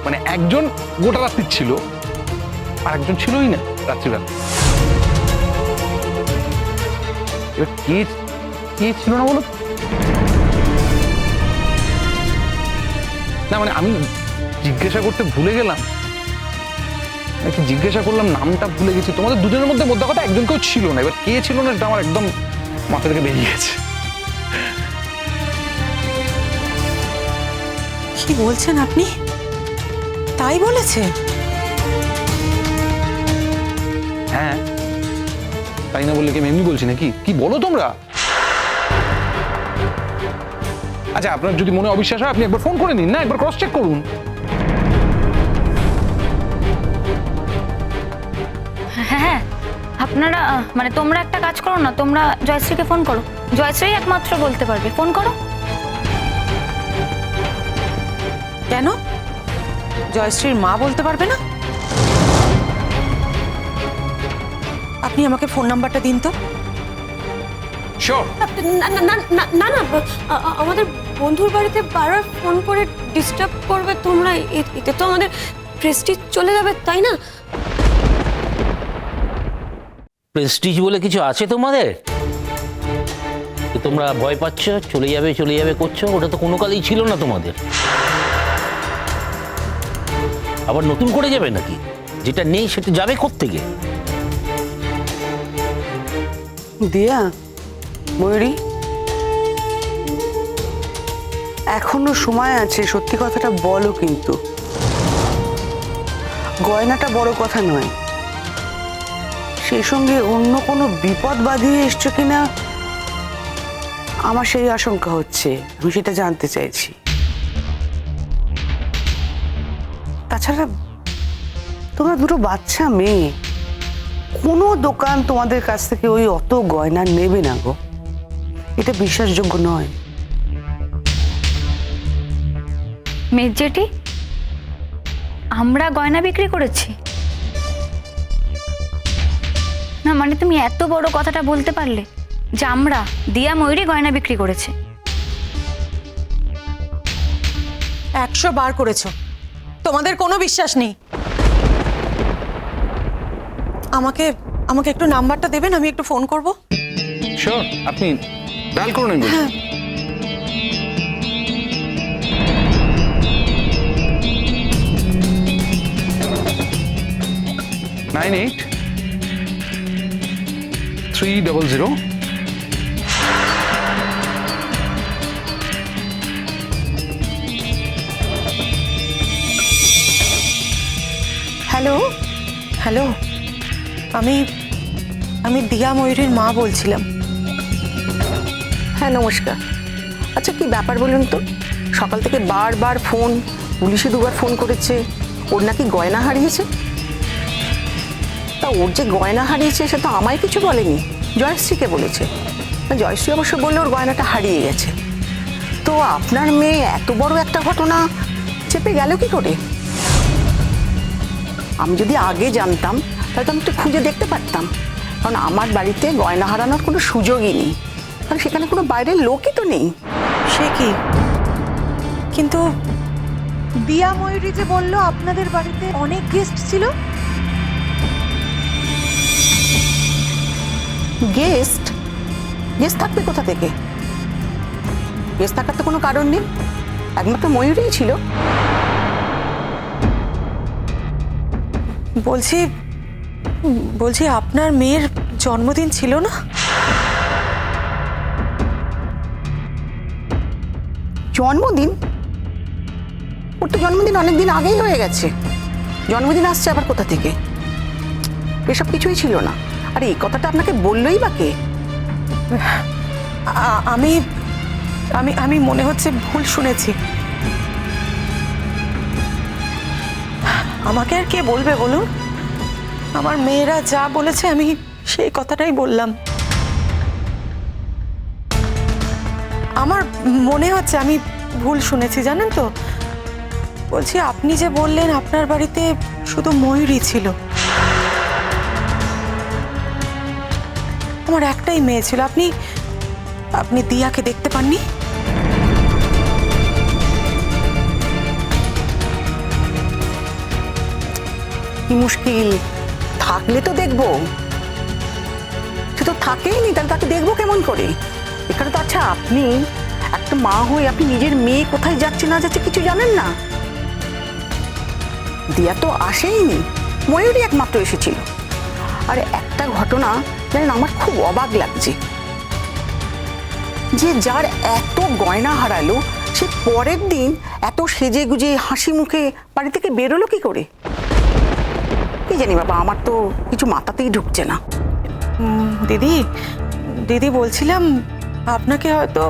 মানে একজন গোটা রাত্রি ছিল, আর একজন ছিলই না রাত্রিবেলা। এবার কে কে ছিল না বলো? না মানে আমি জিজ্ঞাসা করতে ভুলে গেলাম নাকি জিজ্ঞাসা করলাম নামটা ভুলে গেছি। তোমাদের দুজনের মধ্যে মধ্যে কথা একজন কেউ ছিল না, এবার কে ছিল না সেটা আমার একদম মাথা থেকে বেরিয়ে গেছে। কি বলছেন আপনি? তাই বলেছে? হ্যাঁ, তাই না বললে কি আমি এমনি বলছি নাকি? কি বলো তোমরা? আচ্ছা, আপনার যদি মনে অবিশ্বাস হয় আপনি একবার ফোন করে নিন না, একবার ক্রস চেক করুন। হ্যাঁ, আপনারা মানে তোমরা একটা কাজ করো না, তোমরা জয়শ্রীকে ফোন করো। জয়শ্রী একমাত্র বলতে পারবে, ফোন করো। কেন? জয়শ্রীর মা বলতে পারবে না? আপনি আমাকে ফোন নাম্বারটা দিন তো। শিওর। না না না না না না, আমাদের বন্ধুর বাড়িতে বারবার ফোন করে ডিস্টার্ব করবে তোমরা, এতে তো আমাদের প্রেস্টিজ চলে যাবে, তাই না? প্রেস্টিজ বলে কিছু আছে তোমাদের? তোমরা ভয় পাচ্ছ, চলে যাবে করছো, ওটা তো কোনো কালেই ছিল না তোমাদের। আবার নতুন করে যাবে নাকি? যেটা নেই সেটা যাবে কোত্থেকে? দিয়া, ময়ূরী, এখনো সময় আছে, সত্যি কথাটা বলো। কিন্তু গয়নাটা বড় কথা নয়, সেই সঙ্গে অন্য কোনো বিপদ বাঁধিয়ে এসছো কিনা আমার সেই আশঙ্কা হচ্ছে। আমি সেটা জানতে চাইছি। তাছাড়া তোমরা দুটো বাচ্চা মেয়ে, কোনো দোকান তোমাদের কাছ থেকে ওই অত গয়না নেবে না গো, এটা বিশ্বাসযোগ্য নয়। মেজ জেঠি, আমরা গয়না বিক্রি করেছি? না মানে তুমি এত বড় কথাটা বলতে পারলে যে আমরা দিয়া ময়ূরী গয়না বিক্রি করেছে? 100 বার করেছো, তোমাদের কোনো বিশ্বাস নেই। আমাকে আমাকে একটু নাম্বারটা দেবেন, আমি একটু ফোন করব। শিওর, আপনি ডায়াল করুন। আমি বলছি। 98-300 হ্যালো হ্যালো, আমি দিয়া ময়ূরীর মা বলছিলাম। হ্যাঁ, নমস্কার। আচ্ছা, কি ব্যাপার বলুন তো? সকাল থেকে বারবার ফোন, পুলিশে দুবার ফোন করেছে, ওর নাকি গয়না হারিয়েছে। তা ওর যে গয়না হারিয়েছে সে তো আমায় কিছু বলেনি, জয়শ্রীকে বলেছে। জয়শ্রী অবশ্য বললে ওর গয়নাটা হারিয়ে গেছে। তো আপনার মেয়ে এত বড় একটা ঘটনা চেপে গেল কি করে? আমি যদি আগে জানতাম তাহলে তো আমি একটু খুঁজে দেখতে পারতাম, কারণ আমার বাড়িতে গয়না হারানোর কোনো সুযোগই নেই, কারণ সেখানে কোনো বাইরের লোকই তো নেই। সে কি? কিন্তু দিয়া ময়ূরী যে বললো আপনাদের বাড়িতে অনেক গেস্ট ছিল। গেস্ট? গেস্ট থাকবে কোথা থেকে? গেস্ট থাকার তো কোনো কারণ নেই, একমাত্র ময়ূরীই ছিল। বলছি আপনার মেয়ের জন্মদিন ছিল না? জন্মদিন? ওর তো জন্মদিন অনেকদিন আগেই হয়ে গেছে। জন্মদিন আসছে আবার কোথা থেকে? এসব কিছুই ছিল না। আর এই কথাটা আপনাকে বললোই বা কে? আমি আমি আমি মনে হচ্ছে ভুল শুনেছি। আমাকে আর কে বলবে বলুন? আমার মেয়েরা যা বলেছে আমি সেই কথাটাই বললাম। আমার মনে হচ্ছে আমি ভুল শুনেছি, জানেন তো। বলছি, আপনি যে বললেন আপনার বাড়িতে শুধু ময়ূরী ছিল, আমার একটাই মেয়ে ছিল। আপনি দিয়াকে দেখতে পাননি? কি মুশকিল। থাকলে তো দেখবো, সে তো থাকেই নি, তাহলে তাকে দেখবো কেমন করে? এখানে তো আচ্ছা, আপনি একটা মা হয়ে আপনি নিজের মেয়ে কোথায় যাচ্ছে না যাচ্ছে কিছু জানেন না? দিয়া তো আসেইনি, ময়ূরী একমাত্র এসেছিল। আর একটা ঘটনা জানেন আমার খুব অবাক লাগছে, যে যার এত গয়না হারালো সে পরের দিন এত সেজে গুজে হাসি মুখে বাড়ি থেকে বেরোলো কি করে? কি জানি বাবা, আমার তো কিছু মাথাতেই ঢুকছে না। দিদি দিদি বলছিলাম, আপনাকে হয়তো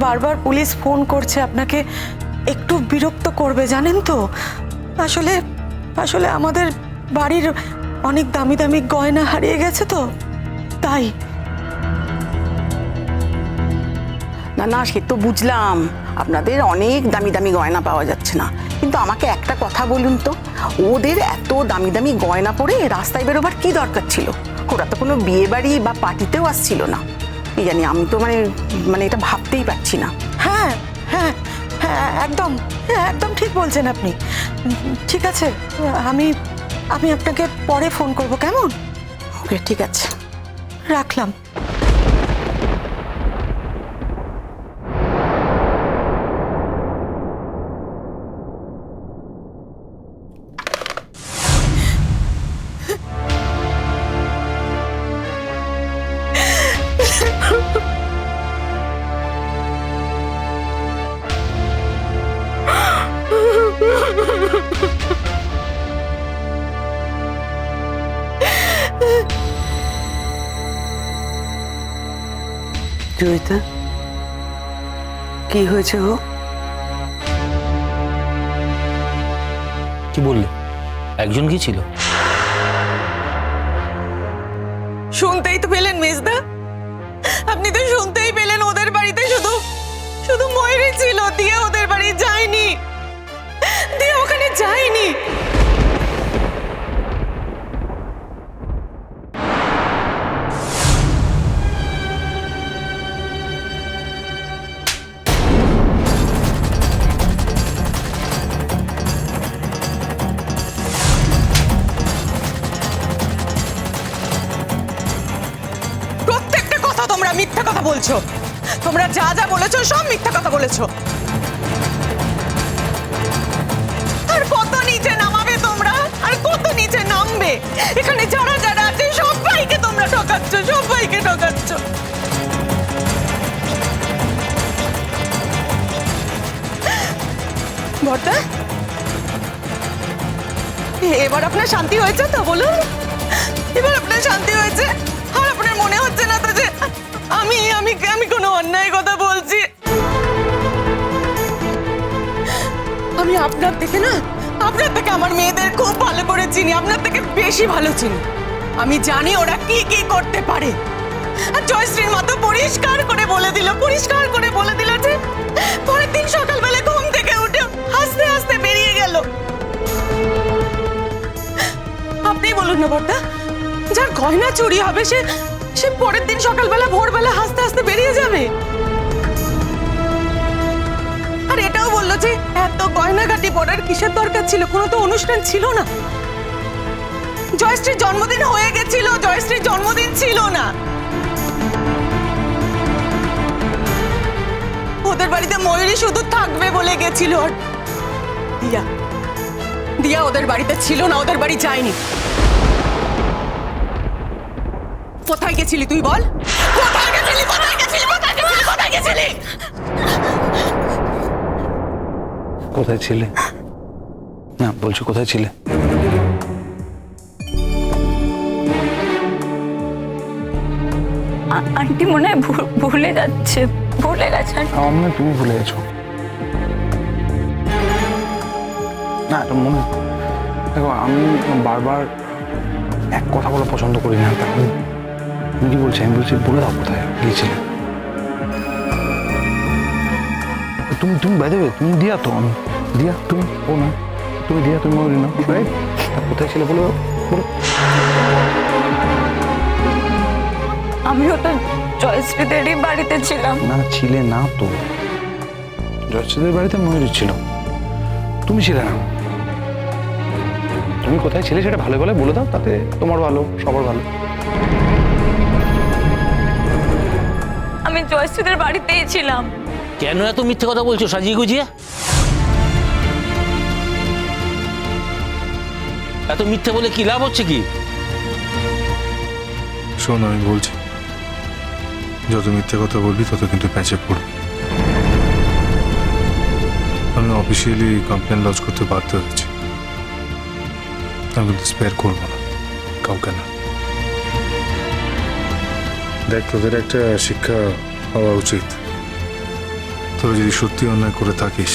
বারবার পুলিশ ফোন করছে, আপনাকে একটু বিরক্ত করবে জানেন তো। আসলে আসলে আমাদের বাড়ির অনেক দামি দামি গয়না হারিয়ে গেছে তো, তাই। না না, সে তো বুঝলাম আপনাদের অনেক দামি দামি গয়না পাওয়া যাচ্ছে না, কিন্তু আমাকে একটা কথা বলুন তো, ওদের এত দামি দামি গয়না পরে রাস্তায় বেরোবার কি দরকার ছিল? ওরা তো কোনো বিয়ে বাড়ি বা পার্টিতেও আসছিল না। কি জানি, আমি তো মানে এটা ভাবতেই পারছি না। হ্যাঁ হ্যাঁ হ্যাঁ, একদম একদম ঠিক বলছেন আপনি। ঠিক আছে, আমি আমি আপনাকে পরে ফোন করব, কেমন? ওকে, ঠিক আছে, রাখলাম। জয়িতা, কি হয়েছে গো? কি বললে? একজন কি ছিল? শুনতেই তো পেলেন মেজদা, আপনি তো শুনতেই পেলেন, ওদের বাড়িতে শুধু শুধু ময়ূরী ছিল, দিয়ে ওদের বাড়ি যায়নি, দিয়ে ওখানে যায়নি। প্রত্যেকটা কথা তোমরা মিথ্যা কথা বলছো, তোমরা যা যা বলেছো সব মিথ্যা কথা বলেছো। আর কত নিচে নামাবে তোমরা, আর কত নিচে নামবে? এখানে যারা যারা আছে সবাইকে তোমরা ঠকাচ্ছ, সবাইকে ঠকাচ্ছ। বড়দা, এবার আপনার শান্তি হয়েছে তো বলুন? এবার আপনার শান্তি হয়েছে? আর আপনার মনে হচ্ছে না তো যে আমি আমি আমি কোনো অন্যায় কথা বলছি? আমি আপনার থেকে আমার মেয়েদের খুব ভালো করে চিনি, আপনার থেকে বেশি ভালো চিনি। আমি জানি ওরা কি কি করতে পারে। আর জয়শ্রীর মা তো পরিষ্কার করে বলে দিল যে পরের দিন সকালবেলা ঘুম থেকে উঠে হাসতে হাসতে বেরিয়ে গেল। আপনি বলুন না বড়দা, যার গয়না চুরি হবে সে সে পরের দিন সকালবেলা ভোরবেলা হাসতে হাসতে বেরিয়ে যাবে? আর এটাও বললো যে এত গয়নাগাটি পরার কিসের দরকার ছিল, কোনো তো অনুষ্ঠান ছিল না। জয়শ্রীর জন্মদিন হয়ে গেছিল, জয়শ্রীর জন্মদিন ছিল না। ওদের বাড়িতে ময়ূরী শুধু থাকবে বলে গেছিল। আর দিয়া দিয়া ওদের বাড়িতে ছিল না, ওদের বাড়ি যায়নি। কোথায় গেছিলি তুই বল? কোথায় গেছিলি? কোথায় গেছিলি? কোথায় গেছিলি? কোথায় গেছিলি? কোথায় ছিলে? না বলছো কোথায় ছিলে? আন্টি মনে হয় ভুলে যাচ্ছে, ভুলে গেছে। আমার মনে হয় তুমি ভুলে গেছো। না এটা মনে, দেখো আমি বারবার এক কথা বলা পছন্দ করি না। তুমি কি বলছি? আমি বলছি বলে দাও কোথায় গিয়েছিলে। তুমি বাইরে তুমি দিয়া তো, আমি দিয়া, তুমি ও না, তুমি দিয়া, তুমি ময়ূরী না, রাইট? কোথায় ছিলে বলো বলো। আমিও তো জয়শ্রীদেরই বাড়িতে ছিলাম। না ছিলে না তো, জয়শ্রীদের বাড়িতে ময়ূরী ছিল, তুমি ছিলে না। তুমি কোথায় ছিলে সেটা ভালো ভালো বলে দাও, তাতে তোমার ভালো, সবার ভালো। আমি জয়শ্রীদের বাড়িতেই ছিলাম। কেন এত মিথ্যে কথা বলছো সাজিয়ে গুজিয়ে? এত মিথ্যে বলে কি লাভ হচ্ছে কি? শোন, আমি বলছি, যত মিথ্যে কথা বলবি তত কিন্তু প্যাঁচে পড়বি। আমি অফিসিয়ালি কমপ্লেন লজ করতে বাধ্য হয়েছি। আমি কিন্তু স্পেয়ার করবো না কাউকে না। দেখ, তোদের একটা শিক্ষা হওয়া উচিত। তোরা যদি সত্যি অন্যায় করে থাকিস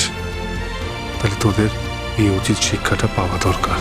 তাহলে তোদের এই উচিত শিক্ষাটা পাওয়া দরকার।